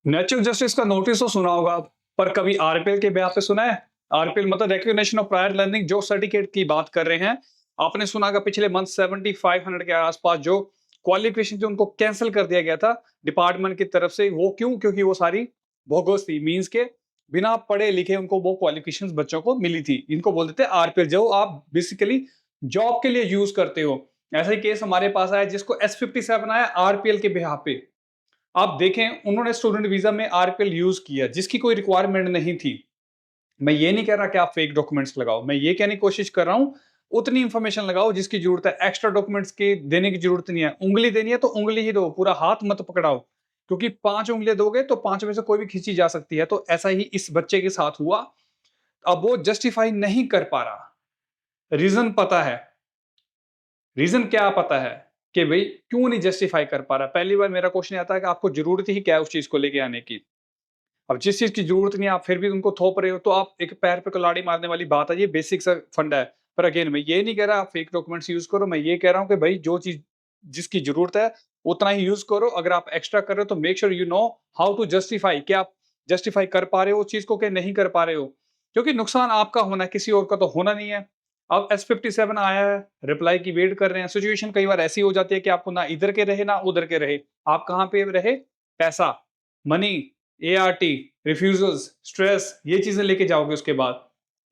Natural justice का notice तो सुना होगा, पर कभी आरपीएल के ब्याह पे सुना है? आरपीएल मतलब recognition of prior learning job certificate की बात कर रहे हैं। आपने सुना होगा पिछले मंथ 7500 के आसपास जो क्वालिफिकेशन थी उनको कैंसिल कर दिया गया था डिपार्टमेंट की तरफ से। वो क्यों? क्योंकि वो सारी बोगस थी, मींस के बिना पढ़े लिखे उनको वो क्वालिफिकेशंस बच्चों को मिली थी। इनको बोल देते हैं आरपीएल, जो आप बेसिकली जॉब के लिए यूज करते हो। ऐसा ही केस हमारे पास आया जिसको S57 आया आरपीएल के बिहाफ पे। आप देखें, उन्होंने स्टूडेंट वीजा में आरपीएल यूज किया जिसकी कोई रिक्वायरमेंट नहीं थी। मैं ये नहीं कह रहा कि आप फेक डॉक्यूमेंट्स लगाओ, मैं ये कहने की कोशिश कर रहा हूं उतनी इंफॉर्मेशन लगाओ जिसकी जरूरत है। एक्स्ट्रा डॉक्यूमेंट्स की देने की जरूरत नहीं है। उंगली देनी है तो उंगली ही दो, पूरा हाथ मत पकड़ाओ, क्योंकि 5 उंगलियां दोगे तो 5 में से कोई भी खींची जा सकती है। तो ऐसा ही इस बच्चे के साथ हुआ। अब वो जस्टिफाई नहीं कर पा रहा। रीजन पता है? रीजन क्या पता है कि भाई क्यों नहीं जस्टिफाई कर पा रहा? पहली बार मेरा क्वेश्चन आता है कि आपको जरूरत ही क्या है उस चीज को लेके आने की। अब जिस चीज की जरूरत नहीं है आप फिर भी उनको थोप रहे हो, तो आप एक पैर पे कुल्हाड़ी मारने वाली बात है। ये बेसिक सा फंडा है। पर अगेन, मैं ये नहीं कह रहा आप फेक डॉक्यूमेंट्स यूज करो। मैं ये कह रहा हूँ कि भाई जो चीज जिसकी जरूरत है उतना ही यूज करो। अगर आप एक्स्ट्रा कर रहे हो तो make sure you know how to justify, कि आप जस्टिफाई कर पा रहे हो उस चीज को कि नहीं कर पा रहे हो। क्योंकि नुकसान आपका होना है, किसी और का तो होना नहीं है। अब S57 आया है, रिप्लाई की वेट कर रहे हैं। सिचुएशन कई बार ऐसी हो जाती है कि आपको ना इधर के रहे ना उधर के रहे। आप कहाँ पे रहे? पैसा, मनी, ART, रिफ्यूजल्स, स्ट्रेस, ये चीजें लेके जाओगे उसके बाद।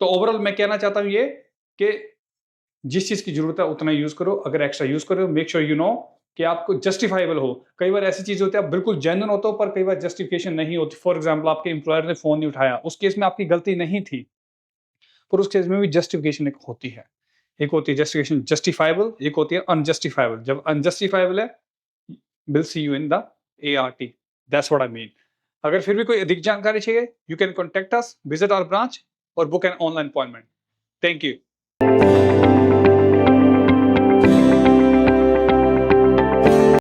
तो ओवरऑल मैं कहना चाहता हूं ये कि जिस चीज की जरूरत है उतना यूज करो। अगर एक्स्ट्रा यूज करो मेक श्योर यू नो कि आपको जस्टिफाइबल हो। कई बार ऐसी चीज होती है आप बिल्कुल जेन्युइन होते हो पर कई बार जस्टिफिकेशन नहीं होती। फॉर एग्जाम्पल, आपके एम्प्लॉयर ने फोन नहीं उठाया, उस केस में आपकी गलती नहीं थी, पर उस केस में भी जस्टिफिकेशन एक होती है। एक होती है जस्टिफिकेशन जस्टिफाइबल, एक होती है अनजस्टिफाइबल। जब अनजस्टिफाइबल है, will see you in the ART। That's what I mean. अगर फिर भी कोई अधिक जानकारी चाहिए, you can contact us, visit our branch और book an online appointment. Thank you.